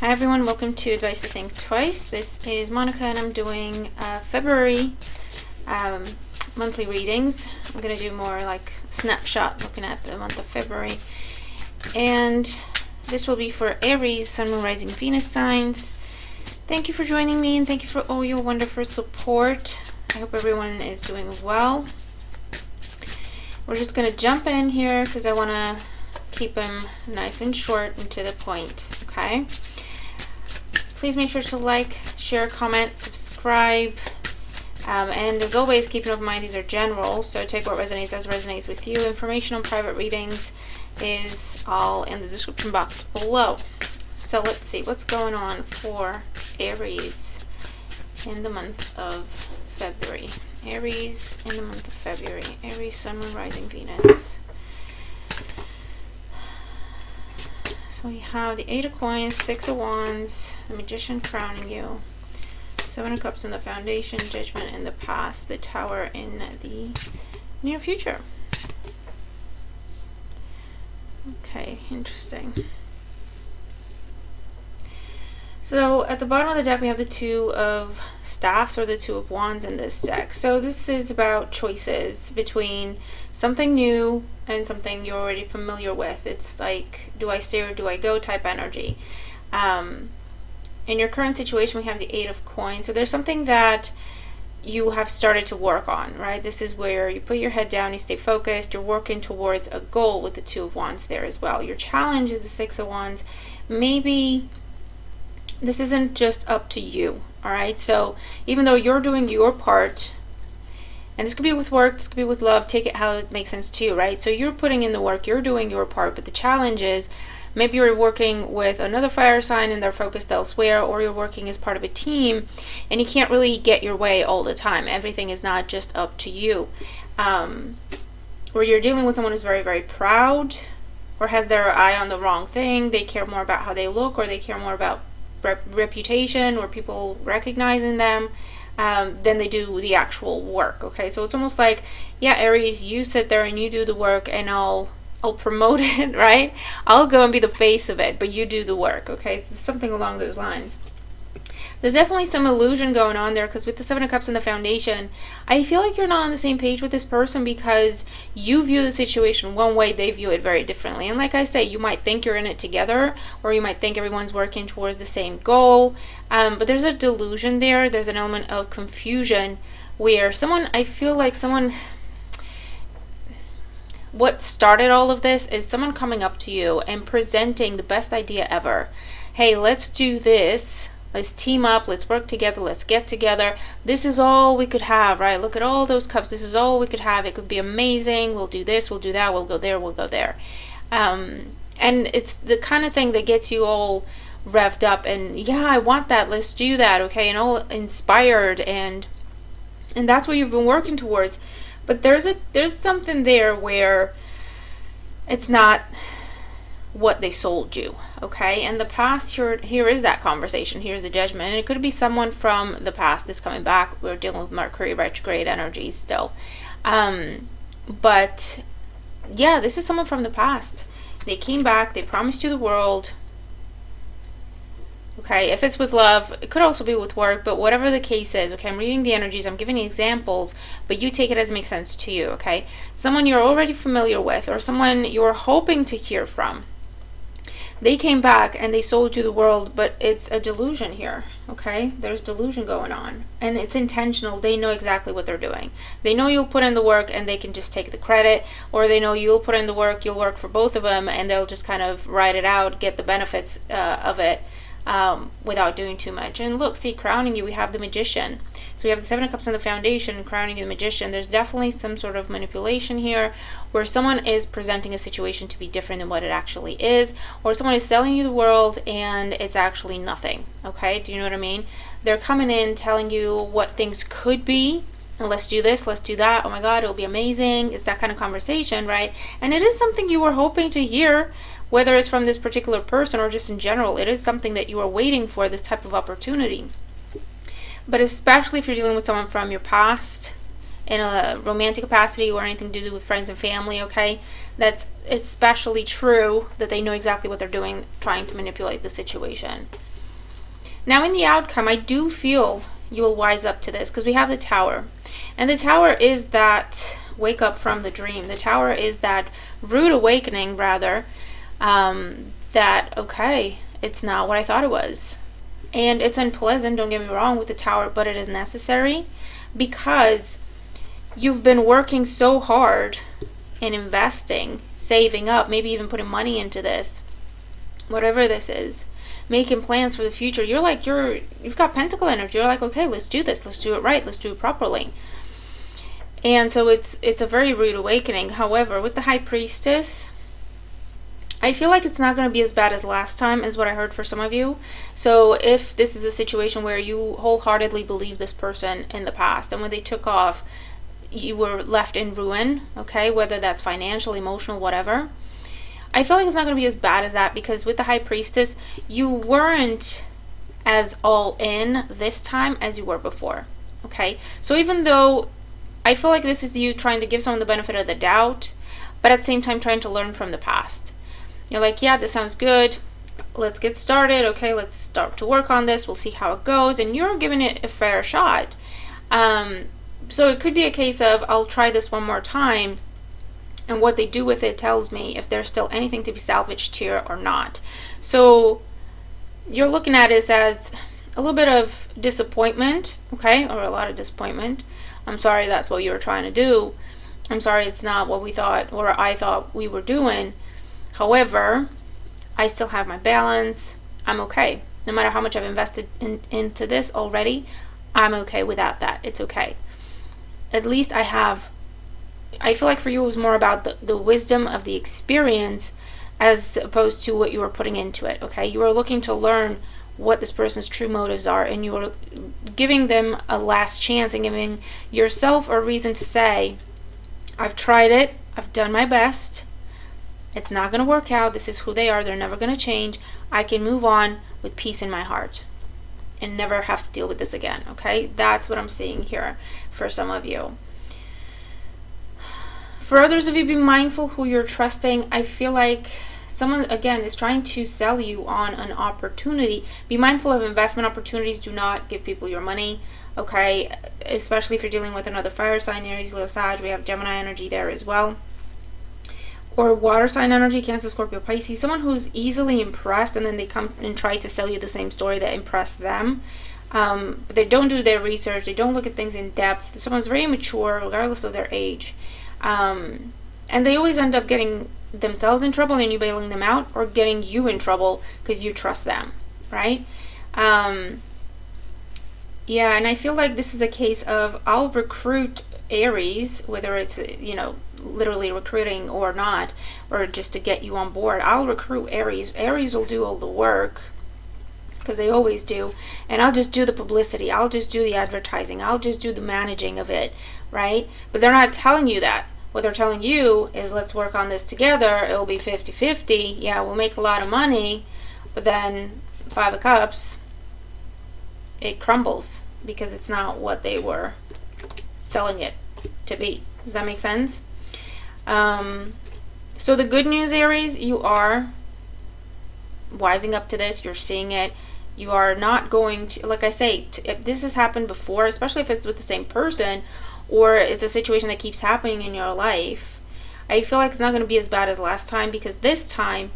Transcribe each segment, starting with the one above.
Hi everyone, welcome to Advice to Think Twice. This is Monica and I'm doing February monthly readings. I'm going to do more like snapshot looking at the month of February. And this will be for Aries, Sun, Moon, Rising, Venus signs. Thank you for joining me and thank you for all your wonderful support. I hope everyone is doing well. We're just going to jump in here because I want to keep them nice and short and to the point, okay? Please make sure to like, share, comment, subscribe, and as always, keep in mind these are general, so take what resonates as resonates with you. Information on private readings is all in the description box below. So let's see what's going on for Aries in the month of February. Aries in the month of February. Aries, Sun, Moon, Rising, Venus. So we have the 8 of Coins, 6 of Wands, the Magician crowning you, 7 of Cups in the Foundation, Judgment in the past, the Tower in the near future. Okay, interesting. So at the bottom of the deck we have the 2 of Staffs or the 2 of Wands in this deck. So this is about choices between something new and something you're already familiar with. It's like, do I stay or do I go type energy. In your current situation we have the 8 of Coins. So there's something that you have started to work on, right? This is where you put your head down, you stay focused, you're working towards a goal with the 2 of Wands there as well. Your challenge is the 6 of Wands. Maybe this isn't just up to you, all right? So even though you're doing your part, and this could be with work, this could be with love, take it how it makes sense to you, right? So you're putting in the work, you're doing your part, but the challenge is maybe you're working with another fire sign and they're focused elsewhere, or you're working as part of a team and you can't really get your way all the time. Everything is not just up to you. Or you're dealing with someone who's very, very proud or has their eye on the wrong thing. They care more about how they look, or they care more about reputation or people recognizing them than they do the actual work. Okay, so it's almost like, yeah, Aries, you sit there and you do the work and I'll promote it, right? I'll go and be the face of it, but you do the work. Okay, so something along those lines. There's definitely some illusion going on there, because with the 7 of Cups in the Foundation, I feel like you're not on the same page with this person because you view the situation one way, they view it very differently. And like I say, you might think you're in it together, or you might think everyone's working towards the same goal, but there's a delusion there. There's an element of confusion where I feel like what started all of this is someone coming up to you and presenting the best idea ever. Hey, let's do this. Let's team up, let's work together, let's get together. This is all we could have, right? Look at all those cups. This is all we could have. It could be amazing. We'll do this, we'll do that, we'll go there, we'll go there. And it's the kind of thing that gets you all revved up and, yeah, I want that, let's do that, okay? And all inspired, and that's what you've been working towards. But there's something there where it's not what they sold you, okay? And the past, here is that conversation, here's the Judgment, and it could be someone from the past that's coming back. We're dealing with Mercury retrograde energies still, but yeah, this is someone from the past. They came back, they promised you the world, okay? If it's with love, it could also be with work, but whatever the case is, okay, I'm reading the energies, I'm giving you examples, but you take it as it makes sense to you, okay? Someone you're already familiar with, or someone you're hoping to hear from, they came back and they sold you the world, but it's a delusion here, okay? There's delusion going on, and it's intentional. They know exactly what they're doing. They know you'll put in the work and they can just take the credit, or they know you'll put in the work, you'll work for both of them, and they'll just kind of ride it out, get the benefits of it without doing too much. And look, see, crowning you, we have the Magician. So we have the 7 of Cups in the Foundation, crowning you the Magician. There's definitely some sort of manipulation here where someone is presenting a situation to be different than what it actually is, or someone is selling you the world and it's actually nothing, okay? Do you know what I mean? They're coming in telling you what things could be, and let's do this, let's do that, oh my god, it'll be amazing. It's that kind of conversation, right? And it is something you were hoping to hear, whether it's from this particular person or just in general. It is something that you are waiting for, this type of opportunity. But especially if you're dealing with someone from your past in a romantic capacity or anything to do with friends and family, okay? that's especially true, that they know exactly what they're doing, trying to manipulate the situation. Now in the outcome, I do feel you will wise up to this, because we have the Tower. And the Tower is that wake up from the dream. The Tower is that rude awakening, rather, that, okay, it's not what I thought it was. And it's unpleasant, don't get me wrong, with the Tower, but it is necessary, because you've been working so hard and investing, saving up, maybe even putting money into this, whatever this is, making plans for the future. You've got Pentacle energy. You're like, okay, let's do this. Let's do it right. Let's do it properly. And so it's a very rude awakening. However, with the High Priestess, I feel like it's not going to be as bad as last time, is what I heard for some of you. So if this is a situation where you wholeheartedly believe this person in the past, and when they took off, you were left in ruin, okay, whether that's financial, emotional, whatever, I feel like it's not going to be as bad as that, because with the High Priestess, you weren't as all in this time as you were before, okay? So even though I feel like this is you trying to give someone the benefit of the doubt, but at the same time trying to learn from the past. You're like, yeah, this sounds good. Let's get started. Okay, let's start to work on this. We'll see how it goes. And you're giving it a fair shot. So it could be a case of, I'll try this one more time, and what they do with it tells me if there's still anything to be salvaged here or not. So you're looking at it as a little bit of disappointment, okay, or a lot of disappointment. I'm sorry that's what you were trying to do. I'm sorry it's not what we thought, or I thought we were doing. However, I still have my balance. I'm okay. No matter how much I've invested into this already, I'm okay without that. It's okay. At least I feel like for you it was more about the wisdom of the experience as opposed to what you were putting into it, okay? You were looking to learn what this person's true motives are, and you were giving them a last chance and giving yourself a reason to say, I've tried it, I've done my best, it's not going to work out, this is who they are, they're never going to change, I can move on with peace in my heart and never have to deal with this again, okay? That's what I'm seeing here for some of you. For others of you, be mindful who you're trusting. I feel like someone, again, is trying to sell you on an opportunity. Be mindful of investment opportunities. Do not give people your money, okay? Especially if you're dealing with another fire sign, Aries, Leo, Sag. We have Gemini energy there as well. Or water sign energy, Cancer, Scorpio, Pisces. Someone who's easily impressed, and then they come and try to sell you the same story that impressed them. But they don't do their research. They don't look at things in depth. Someone's very immature, regardless of their age. And they always end up getting themselves in trouble and you bailing them out, or getting you in trouble because you trust them, right? Yeah, and I feel like this is a case of, I'll recruit Aries, whether it's, literally recruiting or not, or just to get you on board. I'll recruit Aries. Aries will do all the work, because they always do, and I'll just do the publicity, I'll just do the advertising, I'll just do the managing of it, right? But they're not telling you that. What they're telling you is, let's work on this together, it'll be 50-50, yeah, we'll make a lot of money, but then Five of Cups, it crumbles, because it's not what they were selling it to be. Does that make sense? So the good news, Aries, you are wising up to this, you're seeing it. You are not going to, like I say, if this has happened before, especially if it's with the same person, or it's a situation that keeps happening in your life, I feel like it's not going to be as bad as last time, because this time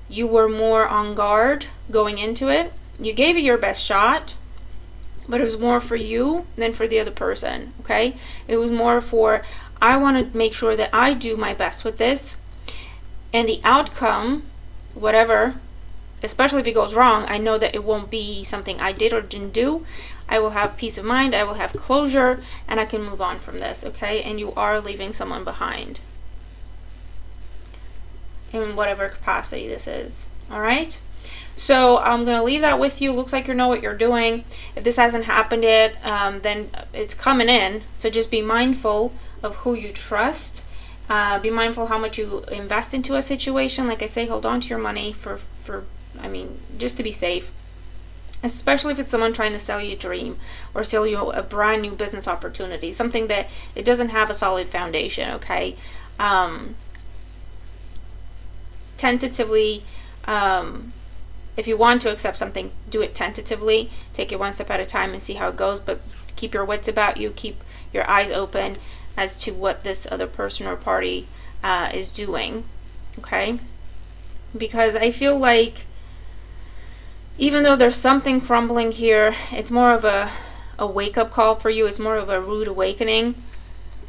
you were more on guard going into it. You gave it your best shot, but it was more for you than for the other person, okay? It was more for, I want to make sure that I do my best with this, and the outcome, whatever, especially if it goes wrong, I know that it won't be something I did or didn't do. I will have peace of mind, I will have closure, and I can move on from this, okay? And you are leaving someone behind, in whatever capacity this is, all right? So I'm going to leave that with you. Looks like you know what you're doing. If this hasn't happened yet, then it's coming in. So just be mindful of who you trust. Be mindful how much you invest into a situation. Like I say, hold on to your money for just to be safe. Especially if it's someone trying to sell you a dream or sell you a brand new business opportunity. Something that it doesn't have a solid foundation, okay? tentatively, if you want to accept something, do it tentatively. Take it one step at a time and see how it goes, but keep your wits about you. Keep your eyes open as to what this other person or party is doing, okay? Because I feel like even though there's something crumbling here, it's more of a wake-up call for you. It's more of a rude awakening.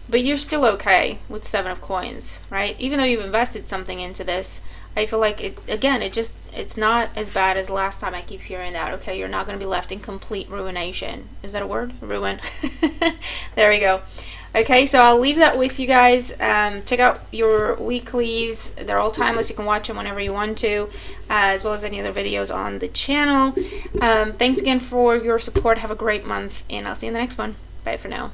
But you're still okay with 7 of coins, right? Even though you've invested something into this, I feel like it's not as bad as last time. I keep hearing that, okay? You're not going to be left in complete ruination. Is that a word? Ruin. There we go. Okay, so I'll leave that with you guys. Check out your weeklies. They're all timeless. You can watch them whenever you want to, as well as any other videos on the channel. Thanks again for your support. Have a great month, and I'll see you in the next one. Bye for now.